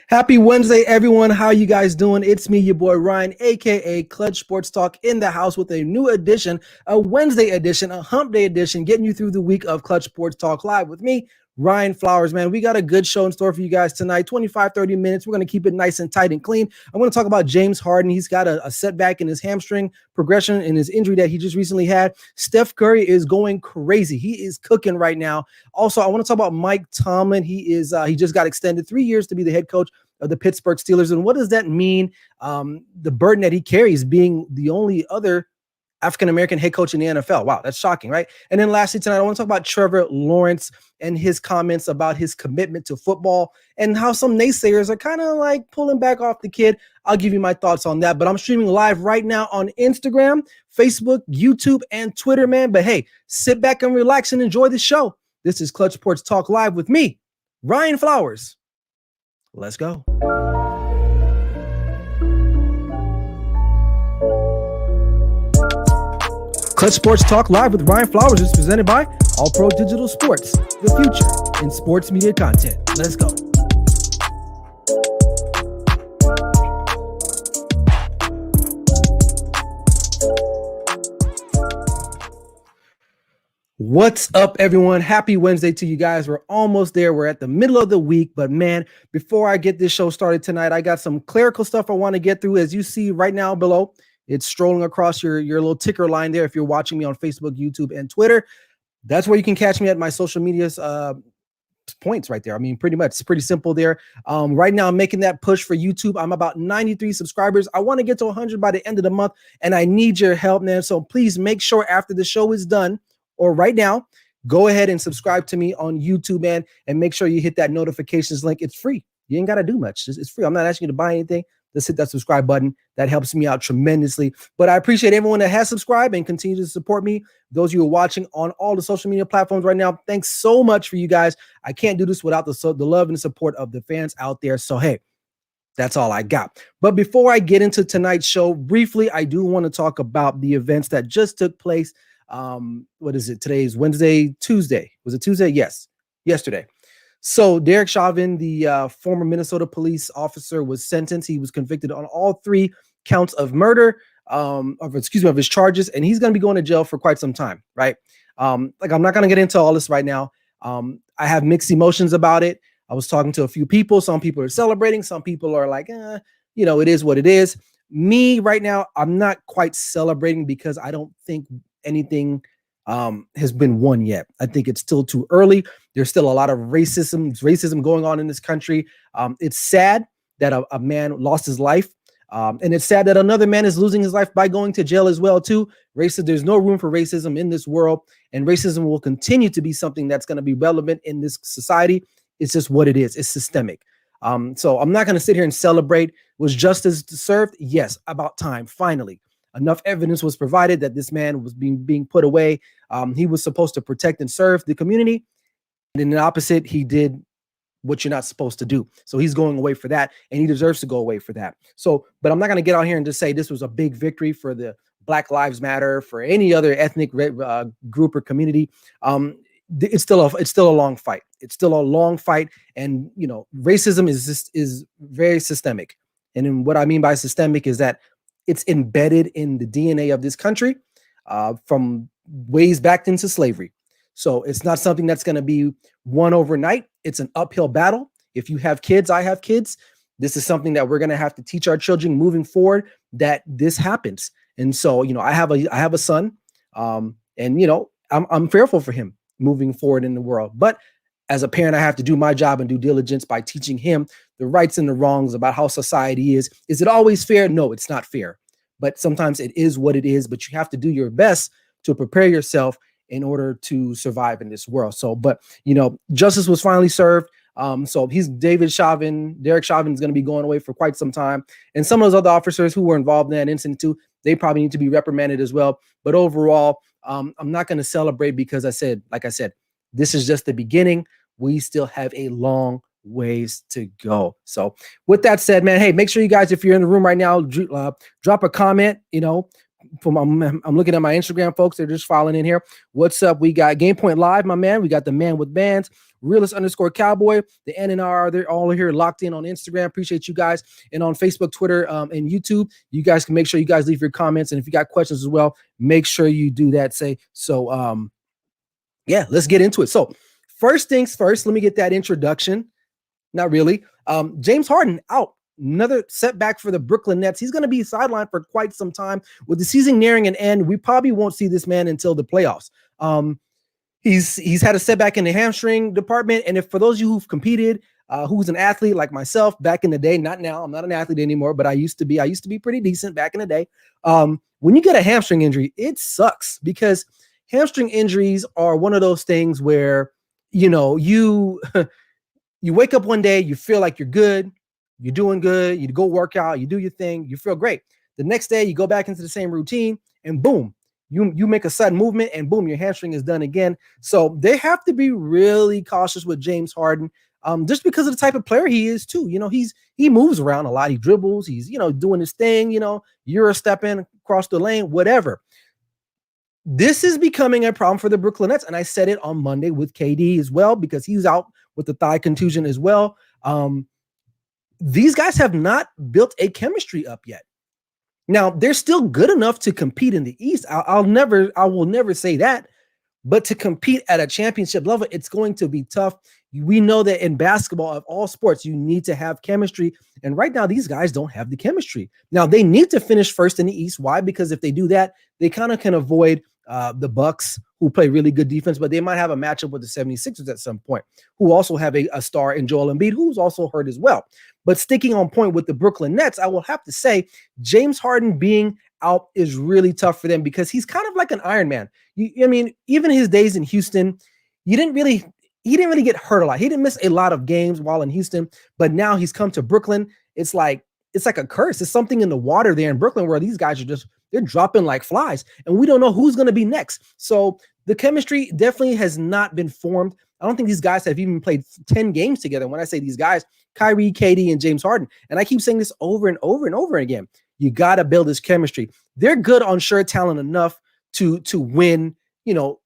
Happy Wednesday, everyone. How you guys doing? It's me, your boy Ryan, aka Clutch Sports Talk, in the house with a new edition, a Wednesday edition, a hump day edition, getting you through the week of Clutch Sports Talk live with me, Ryan Flowers. Man, we got a good show in store for you guys tonight, 25-30 minutes. We're going to keep it nice and tight and clean. I'm going to talk about James Harden. He's got a setback in his hamstring progression in his injury that he just recently had. Steph Curry is going crazy. He is cooking right now. Also, I want to talk about Mike Tomlin. He just got extended 3 years to be the head coach of the Pittsburgh Steelers. And what does that mean? The burden that he carries being the only other African-American head coach in the NFL. Wow, that's shocking, right? And then lastly tonight, I want to talk about Trevor Lawrence and his comments about his commitment to football and how some naysayers are kind of like pulling back off the kid. I'll give you my thoughts on that. But I'm streaming live right now on Instagram, Facebook, YouTube, and Twitter, man. But hey, sit back and relax and enjoy the show. This is Clutch Sports Talk Live with me, Ryan Flowers. Let's go. Clutch Sports Talk Live with Ryan Flowers is presented by All Pro Digital Sports, the future in sports media content. Let's go. What's up, everyone? Happy Wednesday to you guys. We're almost there. We're at the middle of the week. But man, before I get this show started tonight, I got some clerical stuff I want to get through. As you see right now below, it's strolling across your little ticker line there. If you're watching me on Facebook, YouTube, and Twitter, that's where you can catch me at my social media's points right there. I mean, pretty much. It's pretty simple there. Right now, I'm making that push for YouTube. I'm about 93 subscribers. I want to get to 100 by the end of the month, and I need your help, man. So please make sure after the show is done, or right now, go ahead and subscribe to me on YouTube, man, and make sure you hit that notifications link. It's free. You ain't got to do much. It's free. I'm not asking you to buy anything. Just hit that subscribe button. That helps me out tremendously. But I appreciate everyone that has subscribed and continue to support me. Those of you who are watching on all the social media platforms right now, thanks so much for you guys. I can't do this without the love and the support of the fans out there. So, hey, that's all I got. But before I get into tonight's show, briefly, I do want to talk about the events that just took place. What is it? Today is Wednesday, Tuesday. Was it Tuesday? Yes, yesterday. So Derek Chauvin, the former Minnesota police officer, was sentenced. He was convicted on all 3 counts of murder, of his charges, and he's going to be going to jail for quite some time, right? I'm not going to get into all this right now. I have mixed emotions about it. I was talking to a few people. Some people are celebrating. Some people are like, it is what it is. Me right now, I'm not quite celebrating because I don't think anything has been won yet. I think it's still too early. There's still a lot of racism going on in this country. It's sad that a man lost his life. And it's sad that another man is losing his life by going to jail as well, too. There's no room for racism in this world, and racism will continue to be something that's going to be relevant in this society. It's just what it is. It's systemic. So I'm not going to sit here and celebrate. Was justice served? Yes, about time, finally. Enough evidence was provided that this man was being put away. He was supposed to protect and serve the community. And in the opposite, he did what you're not supposed to do. So he's going away for that, and he deserves to go away for that. So, but I'm not going to get out here and just say this was a big victory for the Black Lives Matter, for any other ethnic group or community. It's still a long fight. It's still a long fight. And, racism is very systemic. And then what I mean by systemic is that it's embedded in the DNA of this country from ways back into slavery. So it's not something that's going to be won overnight. It's an uphill battle. If you have kids, I have kids. This is something that we're going to have to teach our children moving forward, that this happens. And so, I have a son, and I'm fearful for him moving forward in the world. But as a parent, I have to do my job and due diligence by teaching him the rights and the wrongs about how society is. Is it always fair? No, it's not fair. But sometimes it is what it is. But you have to do your best to prepare yourself in order to survive in this world. So, but, justice was finally served. So Derek Chauvin is going to be going away for quite some time. And some of those other officers who were involved in that incident too, they probably need to be reprimanded as well. But overall, I'm not going to celebrate because like I said, this is just the beginning. We still have a long ways to go. So with that said, man, hey, make sure you guys, if you're in the room right now, drop a comment, I'm looking at my Instagram folks. They're just filing in here. What's up? We got Game Point Live, my man. We got the man with bands. realist_cowboy, the NNR. They're all here locked in on Instagram. Appreciate you guys. And on Facebook, Twitter, and YouTube, you guys can make sure you guys leave your comments. And if you got questions as well, make sure you do that. Yeah, let's get into it. So first things first, let me get that introduction. Not really. James Harden out. Another setback for the Brooklyn Nets. He's going to be sidelined for quite some time. With the season nearing an end, we probably won't see this man until the playoffs. He's had a setback in the hamstring department. And if for those of you who've competed, who's an athlete like myself back in the day, not now, I'm not an athlete anymore, but I used to be pretty decent back in the day. When you get a hamstring injury, it sucks because hamstring injuries are one of those things where, you wake up one day, you feel like you're good. You're doing good. You go work out, you do your thing, you feel great. The next day you go back into the same routine and boom, you make a sudden movement and boom, your hamstring is done again. So they have to be really cautious with James Harden, just because of the type of player he is too. He moves around a lot. He dribbles. He's, doing his thing, you're stepping across the lane, whatever. This is becoming a problem for the Brooklyn Nets. And I said it on Monday with KD as well, because he's out with the thigh contusion as well. These guys have not built a chemistry up yet. Now, they're still good enough to compete in the East. I will never say that, but to compete at a championship level, it's going to be tough. We know that in basketball, of all sports, you need to have chemistry. And right now, these guys don't have the chemistry. Now, they need to finish first in the East. Why? Because if they do that, they kind of can avoid the Bucks, who play really good defense, but they might have a matchup with the 76ers at some point, who also have a star in Joel Embiid, who's also hurt as well. But sticking on point with the Brooklyn Nets, I will have to say James Harden being out is really tough for them because he's kind of like an Iron Man. Even his days in Houston, he didn't really get hurt a lot. He didn't miss a lot of games while in Houston, but now he's come to Brooklyn. It's like a curse. It's something in the water there in Brooklyn where these guys they're dropping like flies, and we don't know who's going to be next. So the chemistry definitely has not been formed. I don't think these guys have even played 10 games together. When I say these guys, Kyrie, KD, and James Harden. And I keep saying this over and over and over again. You got to build this chemistry. They're good on sheer talent enough to win,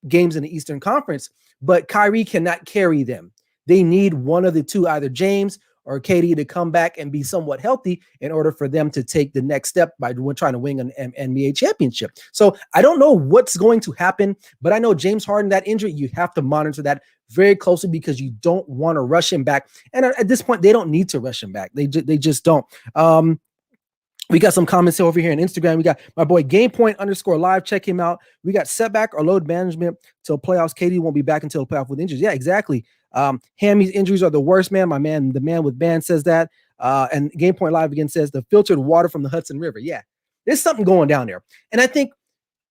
games in the Eastern Conference, but Kyrie cannot carry them. They need one of the two, either James or KD, to come back and be somewhat healthy in order for them to take the next step by trying to win an NBA championship. So I don't know what's going to happen, but I know James Harden, that injury, you have to monitor that very closely because you don't want to rush him back. And at this point, they don't need to rush him back. They just don't. We got some comments over here on Instagram. We got my boy GamePoint_live. Check him out. We got setback or load management till playoffs. KD won't be back until playoff with injuries. Yeah, exactly. Hammy's injuries are the worst, man. The man with band says that. And GamePoint Live again says the filtered water from the Hudson River. Yeah, there's something going down there. And I think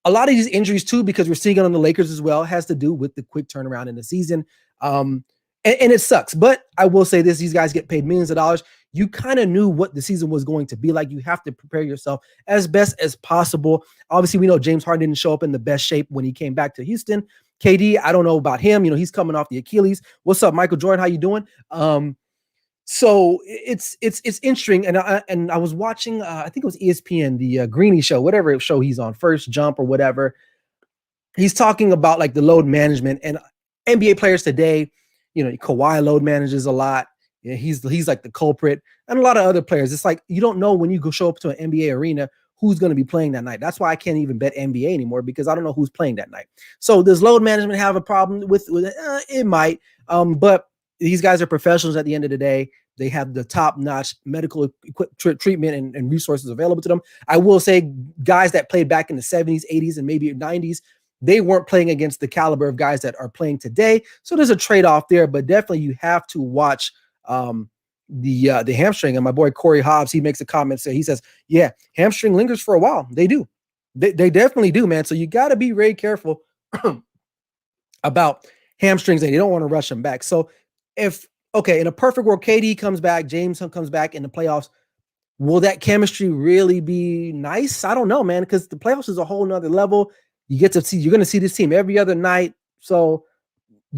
a lot of these injuries too, because we're seeing it on the Lakers as well, has to do with the quick turnaround in the season. And it sucks. But I will say this, these guys get paid millions of dollars. You kind of knew what the season was going to be like. You have to prepare yourself as best as possible. Obviously, we know James Harden didn't show up in the best shape when he came back to Houston. KD, I don't know about him. He's coming off the Achilles. What's up, Michael Jordan? How you doing? So it's interesting. And I was watching, I think it was ESPN, the Greeny show, whatever show he's on, First Jump or whatever. He's talking about like the load management and NBA players today. Kawhi load manages a lot. Yeah, he's like the culprit, and a lot of other players. It's like you don't know when you go show up to an NBA arena who's going to be playing that night. That's why I can't even bet NBA anymore because I don't know who's playing that night. So does load management have a problem with it? It might, but these guys are professionals at the end of the day. They have the top-notch medical treatment and resources available to them. I will say guys that played back in the 70s, 80s, and maybe 90s, they weren't playing against the caliber of guys that are playing today. So there's a trade-off there, but definitely you have to watch the hamstring. And my boy Corey Hobbs, he makes a comment. He says, yeah, hamstring lingers for a while. They do. They definitely do, man. So you got to be very careful about hamstrings, and you don't want to rush them back. So in a perfect world, KD comes back, James comes back in the playoffs, will that chemistry really be nice? I don't know, man, because the playoffs is a whole nother level. You're going to see this team every other night. So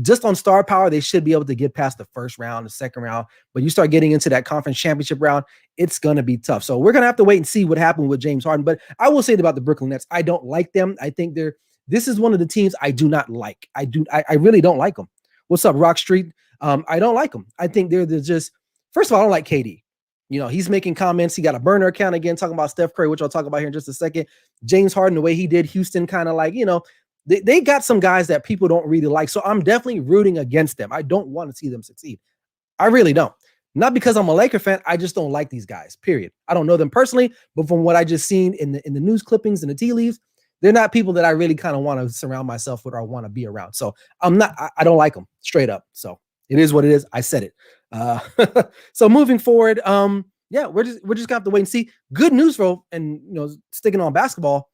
just on star power, they should be able to get past the first round, the second round. But you start getting into that conference championship round, it's going to be tough. So we're going to have to wait and see what happened with James Harden. But I will say about the Brooklyn Nets, I don't like them. I think this is one of the teams I do not like. I really don't like them. What's up, Rock Street? I don't like them. I think they're just, first of all, I don't like KD. He's making comments. He got a burner account again, talking about Steph Curry, which I'll talk about here in just a second. James Harden, the way he did Houston, kind of like, they got some guys that people don't really like. So I'm definitely rooting against them. I don't want to see them succeed. I really don't. Not because I'm a Laker fan. I just don't like these guys, period. I don't know them personally, but from what I just seen in the news clippings and the tea leaves, they're not people that I really kind of want to surround myself with or want to be around. So I don't like them straight up. So it is what it is. I said it. So moving forward, yeah, we're just gonna have to wait and see. Good news, bro, and sticking on basketball.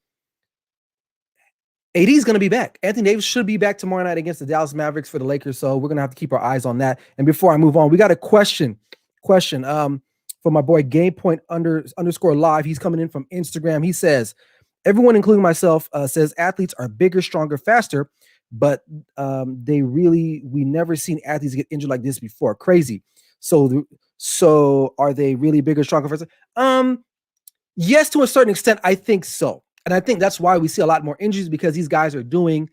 AD is going to be back. Anthony Davis should be back tomorrow night against the Dallas Mavericks for the Lakers. So we're going to have to keep our eyes on that. And before I move on, we got a question from my boy GamePoint __ live. He's coming in from Instagram. He says, everyone, including myself, says athletes are bigger, stronger, faster, but we never seen athletes get injured like this before. Crazy. So are they really bigger, stronger, faster? Yes, to a certain extent, I think so. And I think that's why we see a lot more injuries, because these guys are doing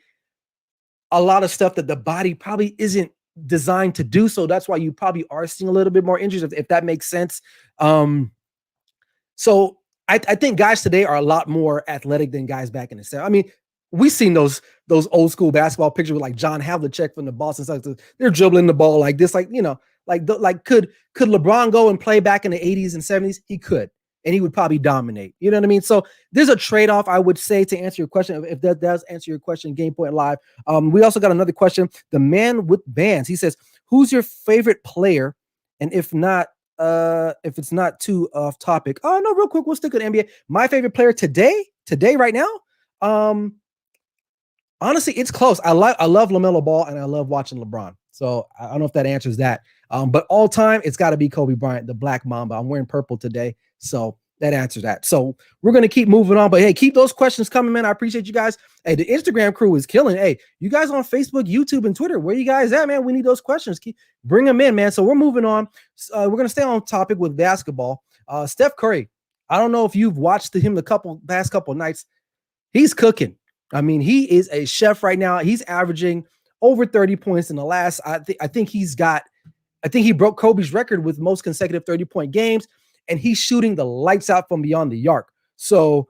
a lot of stuff that the body probably isn't designed to do. So that's why you probably are seeing a little bit more injuries, if that makes sense. So I think guys today are a lot more athletic than guys back in the 70s. I mean, we've seen those old school basketball pictures with like John Havlicek from the Boston Celtics. They're dribbling the ball like this, like, could LeBron go and play back in the 80s and 70s? He could. And he would probably dominate. You know what I mean? So there's a trade-off, I would say, to answer your question. If that does answer your question, GamePoint Live. We also got another question. The man with bands. He says, who's your favorite player? And if it's not too off topic. Oh, no, real quick. We'll stick with NBA. My favorite player today, right now. Honestly, it's close. I love LaMelo Ball, and I love watching LeBron. So I don't know if that answers that. But all time, it's got to be Kobe Bryant, the Black Mamba. I'm wearing purple today, so that answers that. So we're going to keep moving on. But, hey, keep those questions coming, man. I appreciate you guys. Hey, the Instagram crew is killing. Hey, you guys on Facebook, YouTube, and Twitter, where you guys at, man? We need those questions. Bring them in, man. So we're moving on. We're going to stay on topic with basketball. Steph Curry, I don't know if you've watched him the past couple nights. He's cooking. I mean, he is a chef right now. He's averaging over 30 points in the last. I think he broke Kobe's record with most consecutive 30-point games, and he's shooting the lights out from beyond the arc. So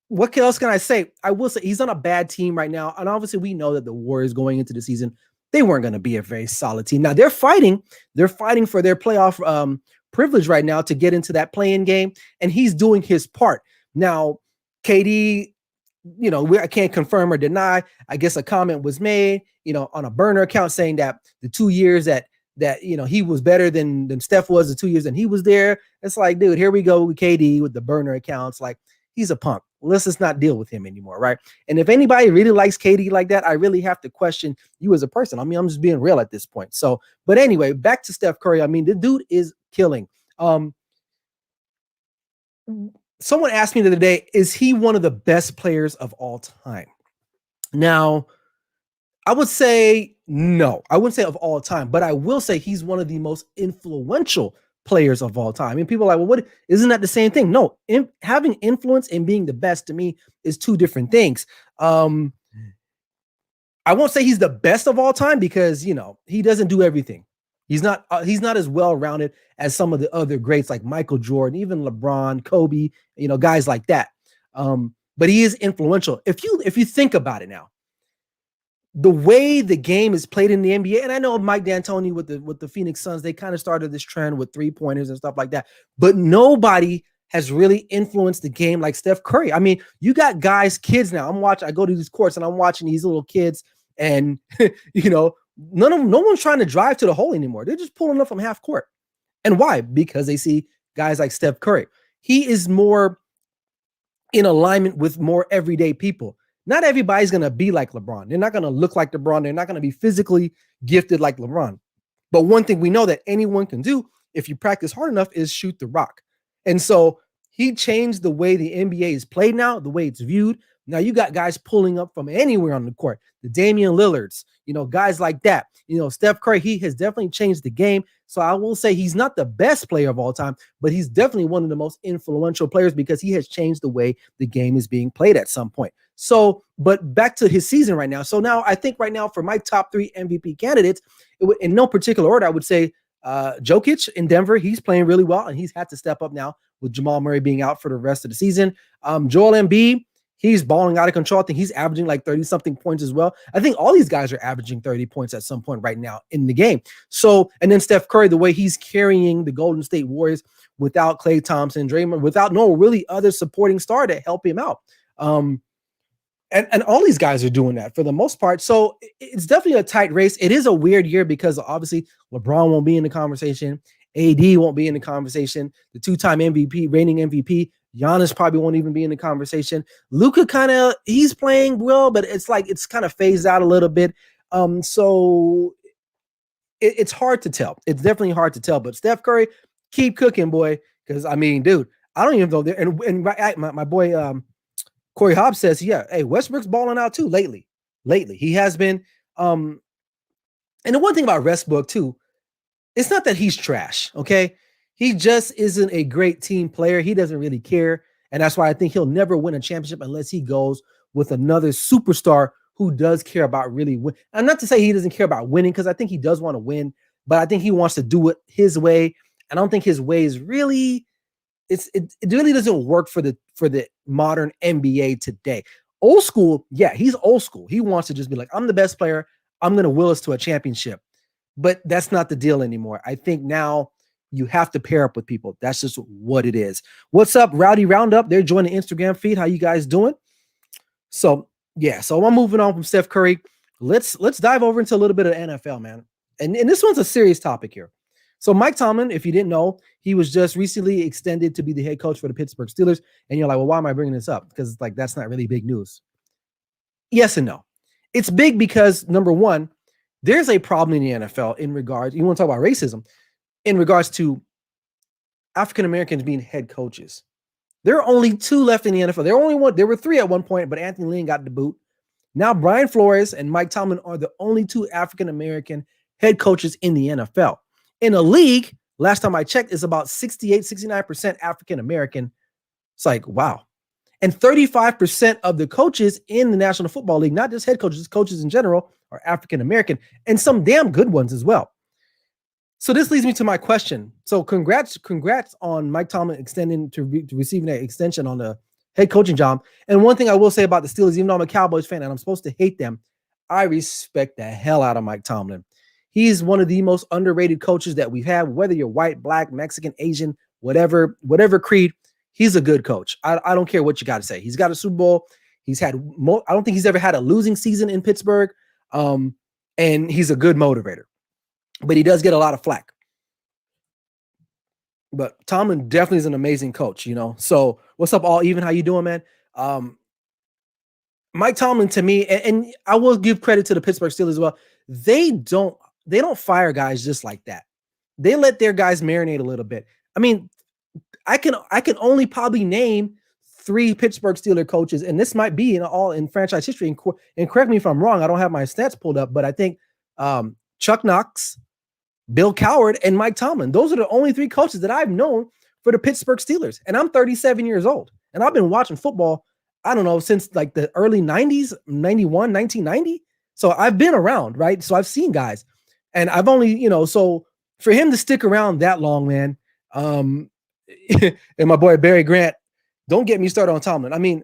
what else can I say? I will say he's on a bad team right now. And obviously we know that the Warriors going into the season, they weren't going to be a very solid team. Now they're fighting for their playoff privilege right now to get into that play-in game. And he's doing his part. Now, KD, I can't confirm or deny. I guess a comment was made, on a burner account saying that the 2 years that he was better than Steph was, the 2 years that he was there. It's like, dude, here we go with KD with the burner accounts. Like, he's a punk. Let's just not deal with him anymore, right? And if anybody really likes KD like that, I really have to question you as a person. I mean, I'm just being real at this point. So, but anyway, back to Steph Curry. I mean, the dude is killing. Someone asked me the other day, is he one of the best players of all time? Now, I would say no. I wouldn't say of all time, but I will say he's one of the most influential players of all time. I mean, people are like, well, isn't that the same thing? No, having influence and being the best to me is two different things. I won't say he's the best of all time because, he doesn't do everything. He's not as well-rounded as some of the other greats like Michael Jordan, even LeBron, Kobe, guys like that. But he is influential. If you think about it now, the way the game is played in the NBA, and I know Mike D'Antoni with the Phoenix Suns, they kind of started this trend with 3-pointers and stuff like that, but nobody has really influenced the game like Steph Curry. I mean, you got kids now. I go to these courts and I'm watching these little kids, and no one's trying to drive to the hole anymore. They're just pulling up from half court. And why? Because they see guys like Steph Curry. He is more in alignment with more everyday people. Not everybody's going to be like LeBron. They're not going to look like LeBron. They're not going to be physically gifted like LeBron. But one thing we know that anyone can do if you practice hard enough is shoot the rock. And so he changed the way the NBA is played now, the way it's viewed. Now you got guys pulling up from anywhere on the court, the Damian Lillards, guys like that. Steph Curry, he has definitely changed the game. So I will say he's not the best player of all time, but he's definitely one of the most influential players because he has changed the way the game is being played at some point. So, but back to his season right now. So now I think right now for my top 3 MVP candidates, in no particular order, I would say Jokic in Denver. He's playing really well, and he's had to step up now with Jamal Murray being out for the rest of the season. Joel Embiid, he's balling out of control. I think he's averaging like 30-something points as well. I think all these guys are averaging 30 points at some point right now in the game. So, and then Steph Curry, the way he's carrying the Golden State Warriors without Klay Thompson, Draymond, without no really other supporting star to help him out. And all these guys are doing that for the most part. So it's definitely a tight race. It is a weird year because obviously LeBron won't be in the conversation. AD won't be in the conversation. The 2-time reigning MVP, Giannis probably won't even be in the conversation. Luka he's playing well, but it's like it's kind of phased out a little bit. So it's hard to tell. It's definitely hard to tell. But Steph Curry, keep cooking, boy. Because I mean, dude, I don't even know. And my boy Corey Hobbs says, yeah, hey, Westbrook's balling out too lately. He has been. And the one thing about Westbrook too, it's not that he's trash, okay? He just isn't a great team player. He doesn't really care. And that's why I think he'll never win a championship unless he goes with another superstar who does care about really win. And not to say he doesn't care about winning, because I think he does want to win, but I think he wants to do it his way. I don't think his way is really, it really doesn't work for the modern NBA today. Old school, yeah, he's old school. He wants to just be like, I'm the best player. I'm going to will us to a championship. But that's not the deal anymore. I think now you have to pair up with people. That's just what it is. What's up, Rowdy Roundup? They're joining the Instagram feed. How you guys doing? So, yeah, so I'm moving on from Steph Curry. Let's dive over into a little bit of NFL, man. And this one's a serious topic here. So Mike Tomlin, if you didn't know, he was just recently extended to be the head coach for the Pittsburgh Steelers. And you're like, well, why am I bringing this up? Because like that's not really big news. Yes and no. It's big because, number one, there's a problem in the NFL in regards, you want to talk about racism, in regards to African Americans being head coaches. There are only 2 left in the NFL. There were 3 at one point, but Anthony Lynn got the boot. Now Brian Flores and Mike Tomlin are the only 2 African American head coaches in the NFL. In a league, last time I checked, is about 69% African American. It's like, wow. And 35% of the coaches in the National Football League, not just head coaches, coaches in general, are African American, and some damn good ones as well. So this leads me to my question. So congrats on Mike Tomlin extending to receiving that extension on the head coaching job. And one thing I will say about the Steelers, even though I'm a Cowboys fan and I'm supposed to hate them, I respect the hell out of Mike Tomlin. He's one of the most underrated coaches that we've had, whether you're white, black, Mexican, Asian, whatever creed. He's a good coach. I don't care what you got to say. He's got a Super Bowl. He's had I don't think he's ever had a losing season in Pittsburgh. And he's a good motivator. But he does get a lot of flack. But Tomlin definitely is an amazing coach, you know. So what's up, all even? How you doing, man? Mike Tomlin, to me, and I will give credit to the Pittsburgh Steelers as well. They don't fire guys just like that. They let their guys marinate a little bit. I mean, I can only probably name 3 Pittsburgh Steelers coaches, and this might be in franchise history. And correct me if I'm wrong. I don't have my stats pulled up, but I think Chuck Knox, Bill Cowher, and Mike Tomlin. Those are the only 3 coaches that I've known for the Pittsburgh Steelers. And I'm 37 years old, and I've been watching football, I don't know, since like the early 90s, 91, 1990. So I've been around, right? So I've seen guys, and I've only, so for him to stick around that long, man, and my boy Barry Grant, don't get me started on Tomlin. I mean,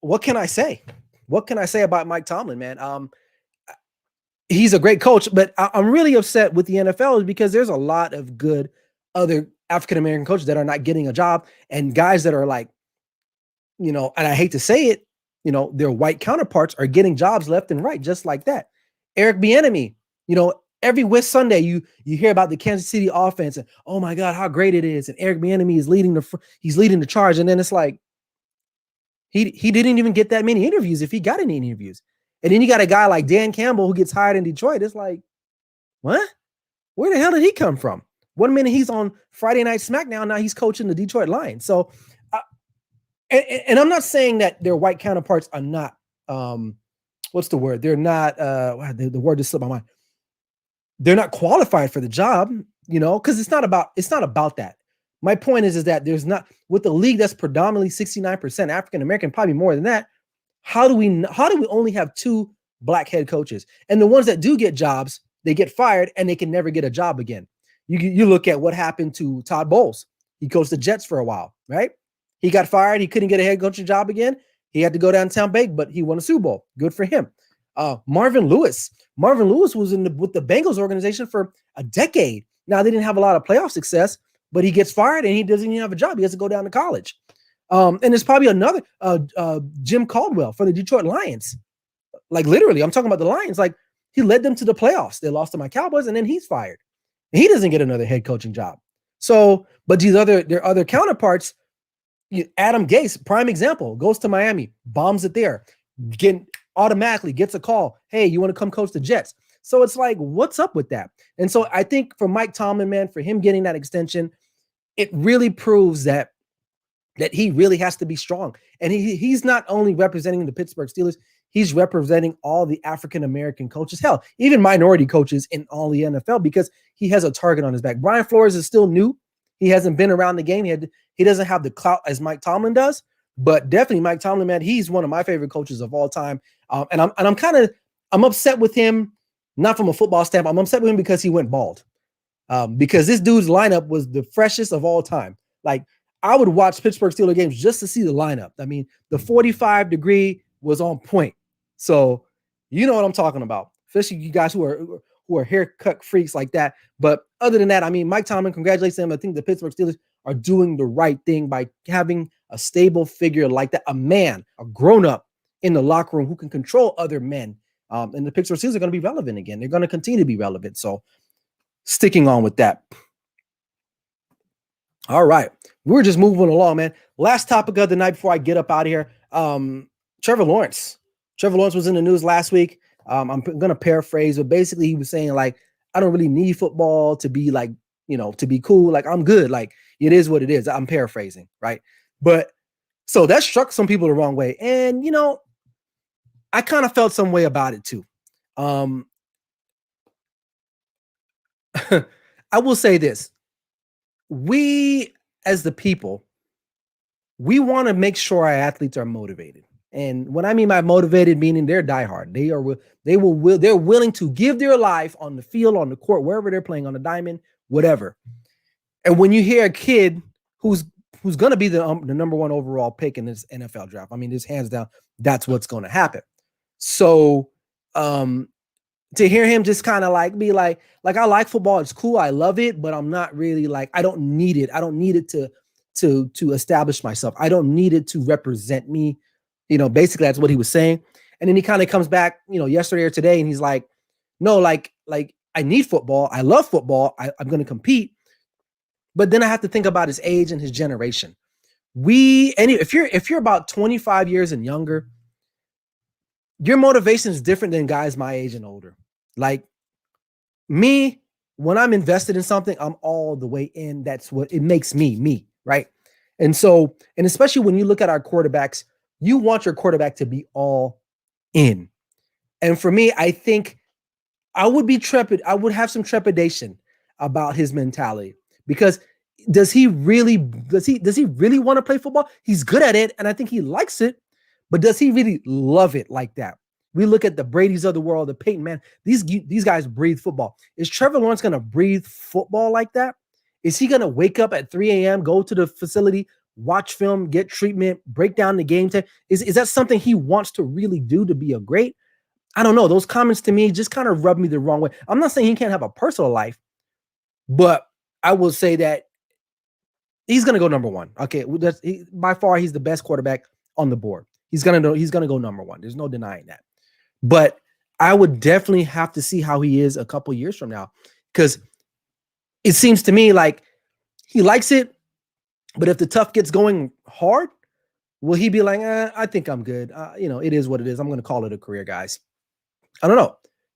what can I say? What can I say about Mike Tomlin, man? He's a great coach, but I'm really upset with the NFL because there's a lot of good other African-American coaches that are not getting a job, and guys that are like, and I hate to say it, their white counterparts are getting jobs left and right, just like that. Eric Bieniemy, every West Sunday you hear about the Kansas City offense and, oh my God, how great it is. And Eric Bieniemy is leading the charge. And then it's like, he didn't even get that many interviews if he got any interviews. And then you got a guy like Dan Campbell who gets hired in Detroit. It's like, what? Where the hell did he come from? 1 minute he's on Friday Night SmackDown. Now he's coaching the Detroit Lions. So, and I'm not saying that their white counterparts are not, what's the word? They're not, the word just slipped my mind. They're not qualified for the job, because it's not about that. My point is that there's not, with the league that's predominantly 69% African American, probably more than that. How do we only have 2 black head coaches? And the ones that do get jobs, they get fired and they can never get a job again. You look at what happened to Todd Bowles. He coached the Jets for a while, right? He got fired. He couldn't get a head coaching job again. He had to go downtown bake, but he won a Super Bowl. Good for him. Marvin Lewis. Marvin Lewis was with the Bengals organization for a decade. Now, they didn't have a lot of playoff success, but he gets fired and he doesn't even have a job. He has to go down to college. And there's probably another Jim Caldwell for the Detroit Lions. Like, literally, I'm talking about the Lions. Like, he led them to the playoffs. They lost to my Cowboys, and then he's fired. And he doesn't get another head coaching job. So, but their other counterparts, Adam Gase, prime example, goes to Miami, bombs it there, automatically gets a call. Hey, you want to come coach the Jets? So it's like, what's up with that? And so I think for Mike Tomlin, man, for him getting that extension, it really proves that he really has to be strong. And he's not only representing the Pittsburgh Steelers, he's representing all the African-American coaches, hell, even minority coaches in all the NFL, because he has a target on his back. Brian Flores is still new. He hasn't been around the game. He doesn't have the clout as Mike Tomlin does, but definitely Mike Tomlin, man, he's one of my favorite coaches of all time. And I'm upset with him, not from a football standpoint. I'm upset with him because he went bald. Because this dude's lineup was the freshest of all time. Like, I would watch Pittsburgh Steelers games just to see the lineup. I mean, the 45-degree was on point. So you know what I'm talking about, especially you guys who are haircut freaks like that. But other than that, I mean, Mike Tomlin, congratulations to him. I think the Pittsburgh Steelers are doing the right thing by having a stable figure like that, a man, a grown-up in the locker room who can control other men. And the Pittsburgh Steelers are going to be relevant again. They're going to continue to be relevant. So sticking on with that. All right. We're just moving along, man. Last topic of the night before I get up out of here. Trevor Lawrence. Trevor Lawrence was in the news last week. I'm going to paraphrase, but basically he was saying, like, I don't really need football to be like, to be cool. Like, I'm good. Like, it is what it is. I'm paraphrasing, right? But so that struck some people the wrong way. And, I kind of felt some way about it too. I will say this. We, as the people, we want to make sure our athletes are motivated. And what I mean by motivated, meaning they're diehard. They're willing to give their life on the field, on the court, wherever they're playing, on the diamond, whatever. And when you hear a kid who's going to be the number 1 overall pick in this NFL draft, I mean, just hands down, that's what's going to happen. So, to hear him just kind of like be like I like football, it's cool, I love it, but I'm not really like, I don't need it. I don't need it to establish myself. I don't need it to represent me. Basically that's what he was saying. And then he kind of comes back, yesterday or today, and he's like, no, like I need football. I love football. I'm going to compete. But then I have to think about his age and his generation. If you're about 25 years and younger, your motivation is different than guys my age and older. Like me, when I'm invested in something, I'm all the way in. That's what it makes me, right? And so, and especially when you look at our quarterbacks, you want your quarterback to be all in. And for me, I think I would be I would have some trepidation about his mentality, because does he really want to play football? He's good at it, and I think he likes it, but does he really love it like that? We look at the Brady's of the world, the Peyton, man, these guys breathe football. Is Trevor Lawrence going to breathe football like that? Is he going to wake up at 3 a.m., go to the facility, watch film, get treatment, break down the game? Is that something he wants to really do to be a great? I don't know. Those comments to me just kind of rub me the wrong way. I'm not saying he can't have a personal life, but I will say that he's going to go number 1. Okay, by far, he's the best quarterback on the board. He's going to go number 1. There's no denying that. But I would definitely have to see how he is a couple years from now, because it seems to me like he likes it, but if the tough gets going hard, will he be like, I think I'm good. It is what it is. I'm going to call it a career, guys. I don't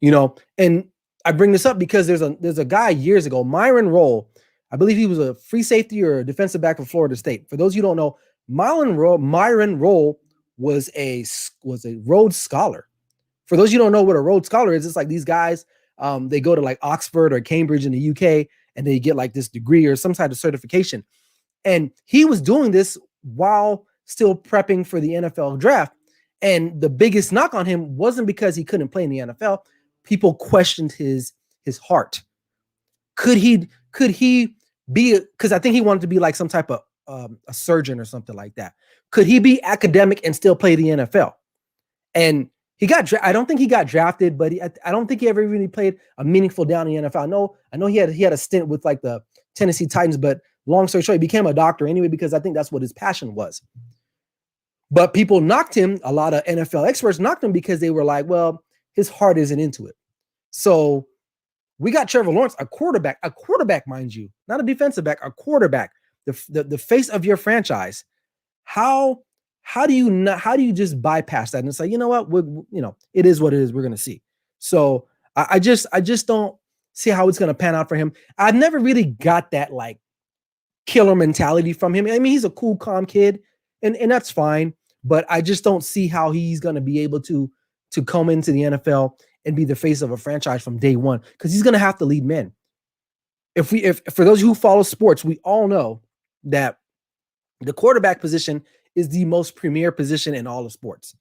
know, and I bring this up because there's a guy years ago, Myron Rolle. I believe he was a free safety or a defensive back for Florida State. For those of you who don't know, Myron Rolle was a Rhodes Scholar. For those of you who don't know what a Rhodes Scholar is, it's like these guys, they go to like Oxford or Cambridge in the UK, and they get like this degree or some type of certification. And he was doing this while still prepping for the NFL draft. And the biggest knock on him wasn't because he couldn't play in the NFL. People questioned his heart. Could he be, because I think he wanted to be like some type of a surgeon or something like that. Could he be academic and still play the NFL? And he got I don't think he got drafted, but I don't think he ever really played a meaningful down in the NFL. I know he had a stint with like the Tennessee Titans, but long story short, he became a doctor anyway because I think that's what his passion was. But people knocked him. A lot of NFL experts knocked him because they were like, well, his heart isn't into it. So we got Trevor Lawrence, a quarterback, mind you, not a defensive back, a quarterback, the face of your franchise. How do you just bypass that and say, you know what, it is what it is. We're gonna see. So I just don't see how it's gonna pan out for him. I've never really got that like killer mentality from him. I mean, he's a cool, calm kid, and that's fine. But I just don't see how he's gonna be able to come into the NFL and be the face of a franchise from day one, because he's gonna have to lead men. If for those who follow sports, we all know that the quarterback position is the most premier position in all of sports.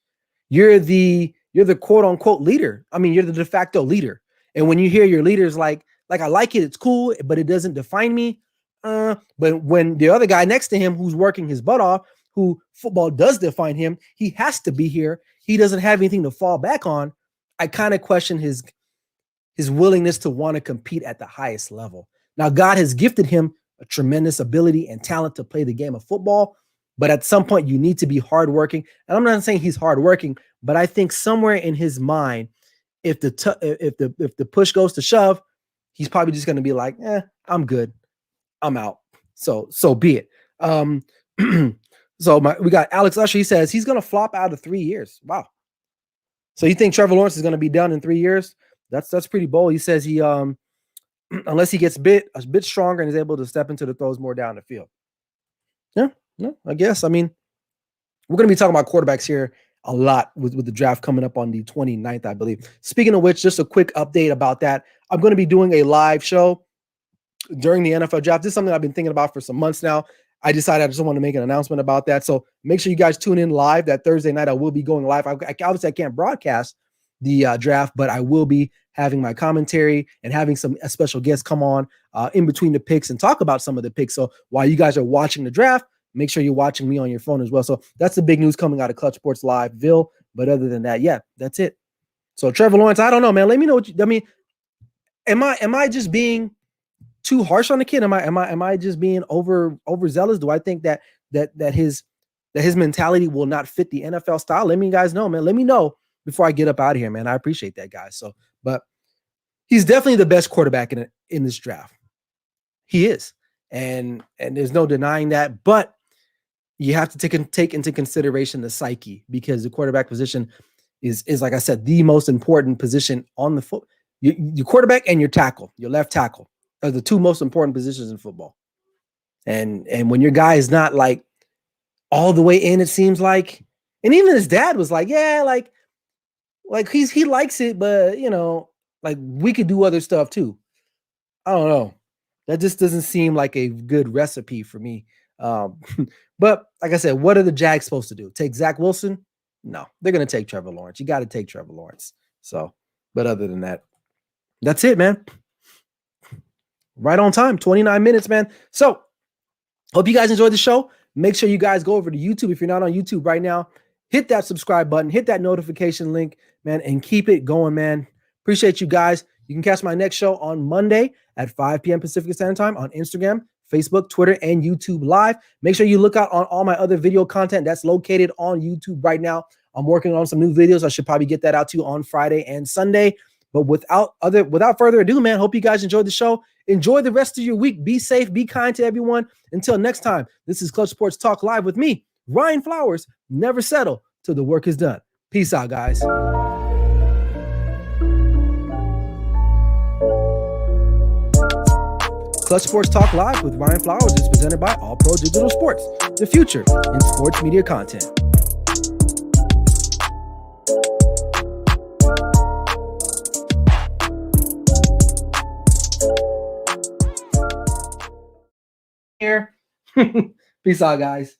You're the quote unquote leader. I mean, you're the de facto leader. And when you hear your leaders like I like it, it's cool, but it doesn't define me. But when the other guy next to him who's working his butt off, who football does define him, he has to be here. He doesn't have anything to fall back on. I kind of question his willingness to want to compete at the highest level. Now, God has gifted him a tremendous ability and talent to play the game of football, but at some point you need to be hardworking. And I'm not saying he's hardworking, but I think somewhere in his mind, if the push goes to shove, he's probably just going to be like, I'm good, I'm out. So be it. We got Alex Usher. He says he's going to flop out of 3 years. Wow. So you think Trevor Lawrence is going to be done in 3 years? That's pretty bold. He says he unless he gets a bit stronger and is able to step into the throws more down the field. Yeah, no, I guess. I mean, we're going to be talking about quarterbacks here a lot with the draft coming up on the 29th, I believe. Speaking of which, just a quick update about that. I'm going to be doing a live show during the NFL draft. This is something I've been thinking about for some months now. I decided I just want to make an announcement about that. So make sure you guys tune in live that Thursday night. I will be going live. Obviously, I can't broadcast the draft, but I will be having my commentary and having some special guests come on in between the picks and talk about some of the picks. So while you guys are watching the draft, make sure you're watching me on your phone as well. So that's the big news coming out of Clutch Sports Live-ville. But other than that, yeah, that's it. So Trevor Lawrence, I don't know, man. Let me know what I mean. Am I just being too harsh on the kid? Am I just being overzealous? Do I think that his mentality will not fit the NFL style? Let me guys know, man. Let me know before I get up out of here, man. I appreciate that, guys. So, but he's definitely the best quarterback in this draft. He is, and there's no denying that. But you have to take into consideration the psyche, because the quarterback position is like I said, the most important position on the foot. Your quarterback and your tackle, your left tackle, are the two most important positions in football. And when your guy is not like all the way in, it seems like, and even his dad was like, yeah, like he likes it, but like we could do other stuff too. I don't know. That just doesn't seem like a good recipe for me. But like I said, what are the Jags supposed to do? Take Zach Wilson? No, they're going to take Trevor Lawrence. You got to take Trevor Lawrence. So, but other than that, that's it, man. Right on time, 29 minutes, man. So hope you guys enjoyed the show. Make sure you guys go over to YouTube. If you're not on YouTube right now, hit that subscribe button, hit that notification link, man, and keep it going, man. Appreciate you guys. You can catch my next show on Monday at 5 p.m. Pacific Standard Time on Instagram, Facebook, Twitter, and YouTube Live. Make sure you look out on all my other video content that's located on YouTube right now. I'm working on some new videos. I should probably get that out to you on Friday and Sunday. But without further ado, man, hope you guys enjoyed the show. Enjoy the rest of your week. Be safe. Be kind to everyone. Until next time, this is Clutch Sports Talk Live with me, Ryan Flowers. Never settle till the work is done. Peace out, guys. Clutch Sports Talk Live with Ryan Flowers is presented by All Pro Digital Sports, the future in sports media content. Here. Peace out, guys.